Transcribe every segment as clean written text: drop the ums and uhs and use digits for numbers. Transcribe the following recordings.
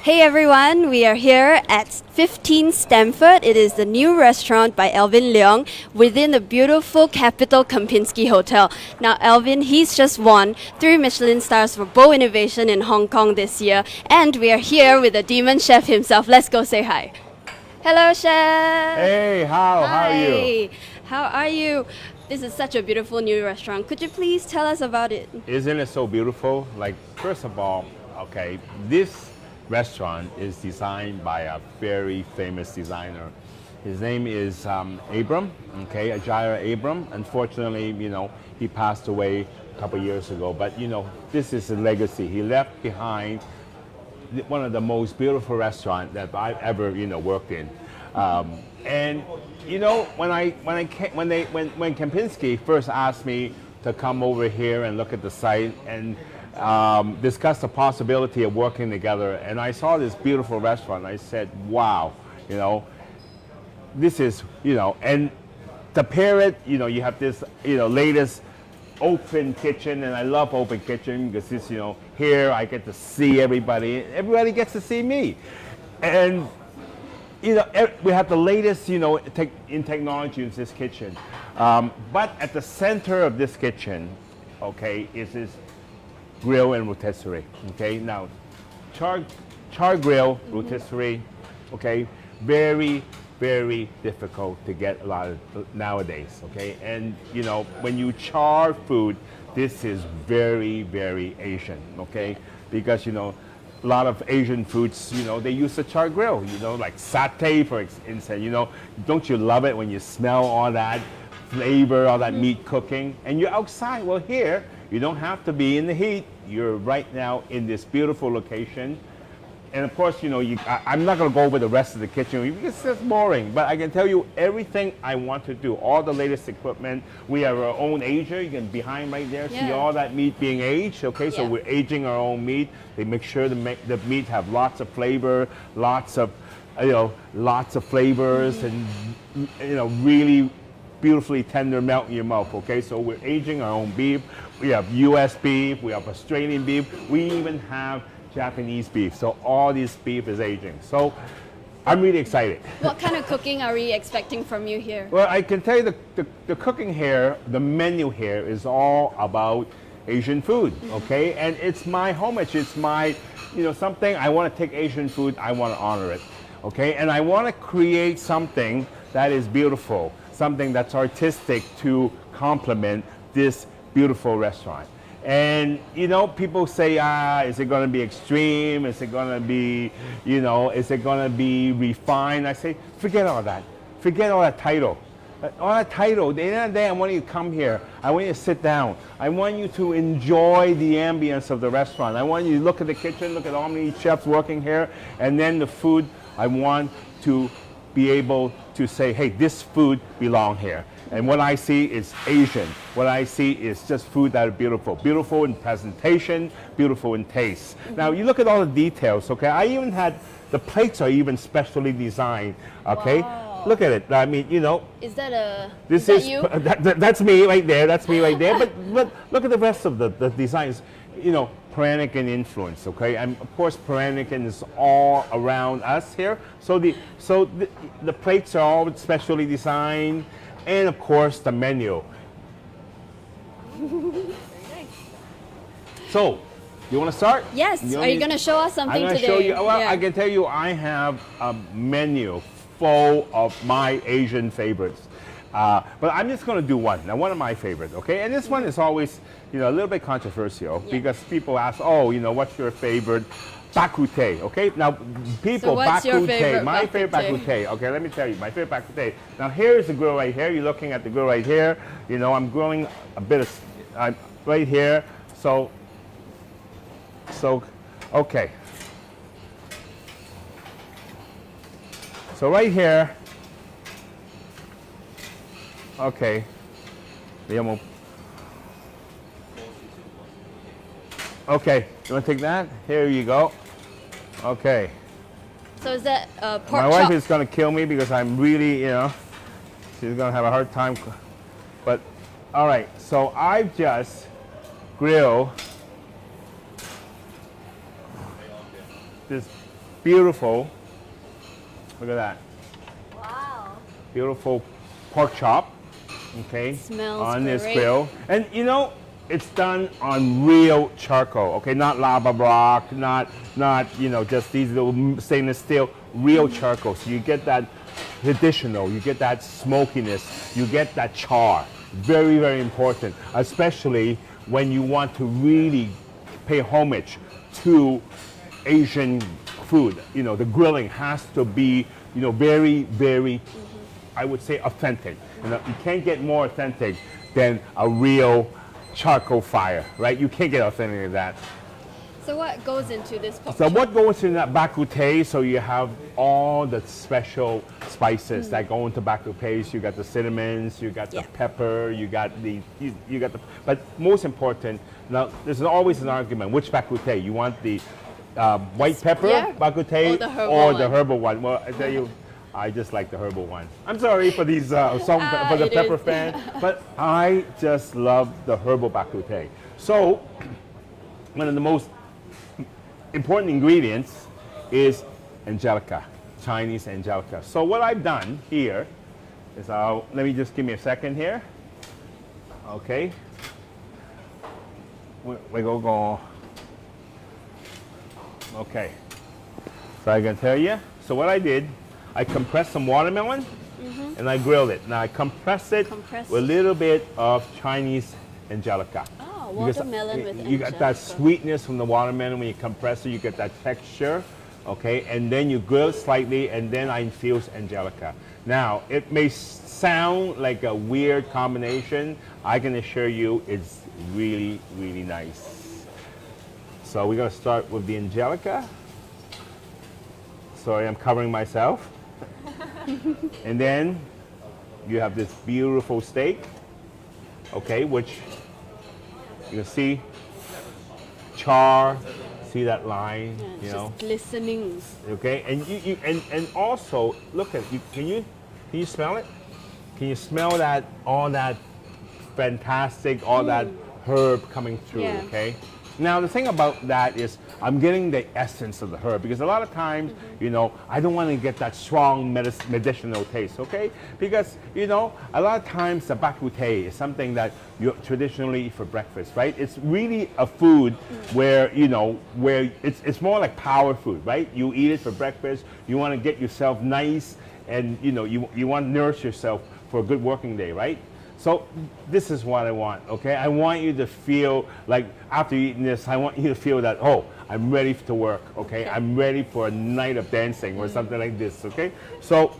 Hey everyone, we are here at 15 Stamford. It is the new restaurant by Alvin Leung within the beautiful Capitol Kempinski Hotel. Now Alvin, he's just won 3 Michelin stars for bold innovation in Hong Kong this year. And we are here with the demon chef himself. Let's go say hi. Hello chef! Hey, how are you? How are you? This is such a beautiful new restaurant. Could you please tell us about it? Isn't it so beautiful? Like, first of all, okay, this restaurant is designed by a very famous designer. His name is Abram, okay, Ajaya Abram. Unfortunately, he passed away a couple years ago, but this is a legacy. He left behind one of the most beautiful restaurants that I've ever, worked in. And when Kempinski first asked me to come over here and look at the site and discuss the possibility of working together, and I saw this beautiful restaurant, I said, wow, this is, and to pair it, you have this, latest open kitchen, and I love open kitchen because this, here I get to see everybody. Everybody gets to see me, and we have the latest, in technology in this kitchen. But at the center of this kitchen, okay, is this grill and rotisserie. Okay, now char grill rotisserie. Okay, very difficult to get a lot of nowadays. Okay, and when you char food, this is very Asian. Okay, because a lot of Asian foods, they use a char grill. Like satay, for instance. Don't you love it when you smell all that flavor, all that meat cooking, and you're outside? Well, here you don't have to be in the heat. You're right now in this beautiful location. And of course, I'm not going to go over the rest of the kitchen because it's boring, but I can tell you everything I want to do, all the latest equipment. We have our own ager. You can behind right there, see all that meat being aged. Okay, so we're aging our own meat. They make sure the meat have lots of flavor, lots of flavors, and really beautifully tender melt in your mouth. Okay, so we're aging our own beef. We have U.S. beef, we have Australian beef, we even have Japanese beef. So all this beef is aging. So I'm really excited. What kind of cooking are we expecting from you here? Well, I can tell you the cooking here, the menu here is all about Asian food, okay? And it's my homage, it's my, something, I want to take Asian food, I want to honor it, okay? And I want to create something that is beautiful, something that's artistic to complement this beautiful restaurant. And people say, is it going to be extreme? Is it going to be, is it going to be refined? I say, forget all that. Forget all that title. All that title. At the end of the day, I want you to come here. I want you to sit down. I want you to enjoy the ambience of the restaurant. I want you to look at the kitchen, look at how many chefs working here, and then the food. I want to be able to say, hey, this food belongs here. And what I see is Asian. What I see is just food that is beautiful. Beautiful in presentation, beautiful in taste. Now, you look at all the details, okay? I even had, the plates are even specially designed, okay? Wow. Look at it. I mean, Is that you? That's me right there. That's me right there. But look at the rest of the designs. Peranakan influence, okay? And of course, Peranakan is all around us here. So the plates are all specially designed. And of course, the menu. Very nice. So, you want to start? Yes. Are you going to show us something today? I'm going to show you. Well, I can tell you I have a menu full of my Asian favorites. But I'm just going to do one. Now, one of my favorites, okay? And this one is always, a little bit controversial because people ask, what's your favorite bak kut teh, okay? Now, people, so what's bak kut your teh, my bak favorite bak kut teh, okay, let me tell you, my favorite bak kut teh. Now, here is the grill right here. You're looking at the grill right here. I'm grilling a bit of, right here. So, okay. So right here, okay. Okay, you want to take that? Here you go. Okay. So is that pork My wife chop? is going to kill me because I'm really, she's going to have a hard time. But, all right, so I've just grilled this beautiful, look at that, Wow. beautiful pork chop, okay, Smells on this great. grill. And you know, it's done on real charcoal, okay, not lava rock, not you know, just these little stainless steel, real charcoal. So you get that traditional, you get that smokiness, you get that char. Very, very important, especially when you want to really pay homage to Asian food. You know, the grilling has to be, you know, very, very, I would say, authentic. You know, you can't get more authentic than a real charcoal fire, right? You can't get authentic than that. So what goes into this pork So chop? what goes in that bak kut teh? So you have all the special spices that go into bak kut teh. You got the cinnamons, you got the Yeah. pepper, you got the, but most important, now there's always an argument, which bak kut teh? You want the white pepper Yeah, bak kut teh or the herbal or the one. herbal one? Well, I tell you, I just like the herbal one. I'm sorry for these for the it pepper is. fan, but I just love the herbal bak kut teh. So one of the most important ingredients is angelica, Chinese angelica. So what I've done here is let me just give me a second here. Okay. We go. Okay. So I can tell you. So what I did, I compressed some watermelon and I grilled it. Now I compressed it Compressed. with a little bit of Chinese angelica. Oh, Because watermelon with you got that angelica. sweetness from the watermelon when you compress it, you get that texture, okay? And then you grill it slightly, and then I infuse angelica. Now, it may sound like a weird combination. I can assure you it's really, really nice. So we're gonna start with the angelica. Sorry, I'm covering myself. And then you have this beautiful steak, okay, which you can see char, see that line, Yeah, you it's know, just glistening. okay, and and also look at you. Can you smell it? Can you smell that all that fantastic, all that herb coming through? Yeah. Okay. Now the thing about that is I'm getting the essence of the herb because a lot of times, you know, I don't want to get that strong medicinal taste, okay? Because, you know, a lot of times the bak kut teh is something that you traditionally eat for breakfast, right? It's really a food where, you know, where it's more like power food, right? You eat it for breakfast, you want to get yourself nice and, you know, you want to nourish yourself for a good working day, right? So this is what I want, okay? I want you to feel like after eating this, I want you to feel that, oh, I'm ready to work, okay? I'm ready for a night of dancing or something like this, okay? So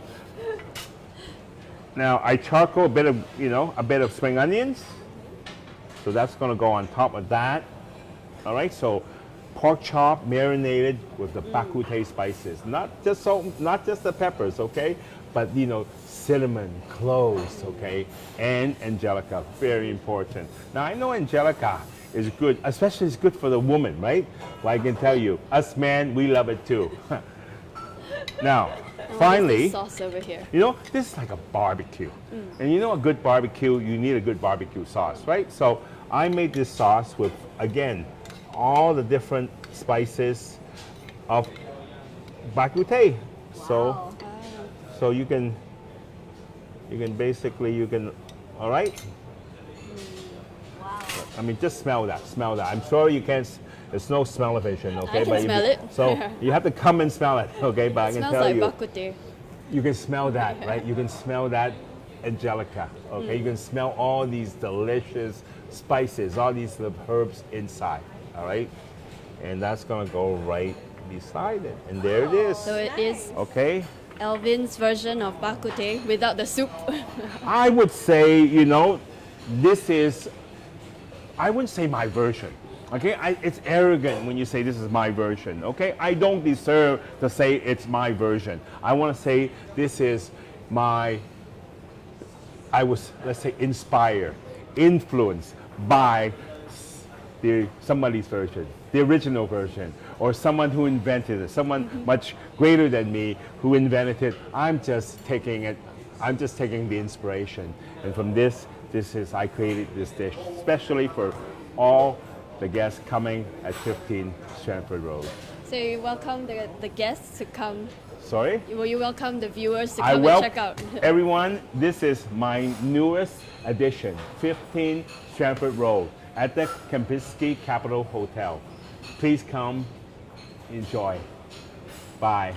now I charcoal a bit of, you know, a bit of spring onions. So that's gonna go on top of that. All right, so pork chop marinated with the bak kut teh spices. Not just salt, not just the peppers, okay? But you know, cinnamon, cloves, okay? And angelica, very important. Now I know angelica is good, especially it's good for the woman, right? Well, I can tell you, us men, we love it too. Now, finally, This sauce over here. you know, this is like a barbecue. And you know a good barbecue, you need a good barbecue sauce, right? So I made this sauce with, again, all the different spices of bak kut teh. So, so you can basically, all right? Wow. I mean, just smell that, I'm sure you can't, there's no smell-o-vision, okay? can smell it. So you have to come and smell it, okay? But I It can smells tell like you. bak kut teh. You can smell that, right? You can smell that angelica, okay? You can smell all these delicious spices, all these little herbs inside, all right? And that's gonna go right beside it. And there it is, So it is okay? Alvin's version of bak kut teh without the soup. I would say, you know, this is, I wouldn't say my version. Okay, it's arrogant when you say this is my version. Okay, I don't deserve to say it's my version. I want to say this is my, I was, let's say, inspired, influenced by somebody's version, the original version, or someone who invented it, someone much greater than me who invented it. I'm just taking it, I'm just taking the inspiration. And from this is, I created this dish, especially for all the guests coming at 15 Stamford Road. So you welcome the guests to come. Sorry? Will you welcome the viewers to I come and check out? everyone. This is my newest addition, 15 Stamford Road at the Kempinski Capitol Hotel. Please come, enjoy. Bye.